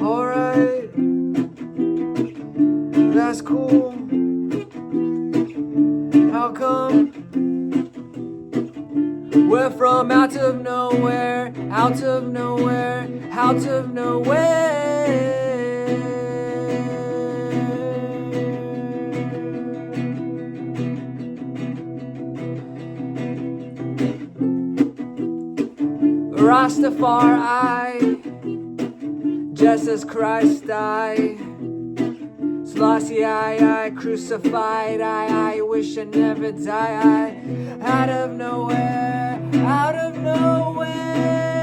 Alright, that's cool. How come we're from out of nowhere, out of nowhere, out of nowhere? Rastafari, Jesus Christ, I Selassie, I crucified, I wish I never die, out of nowhere, out of nowhere.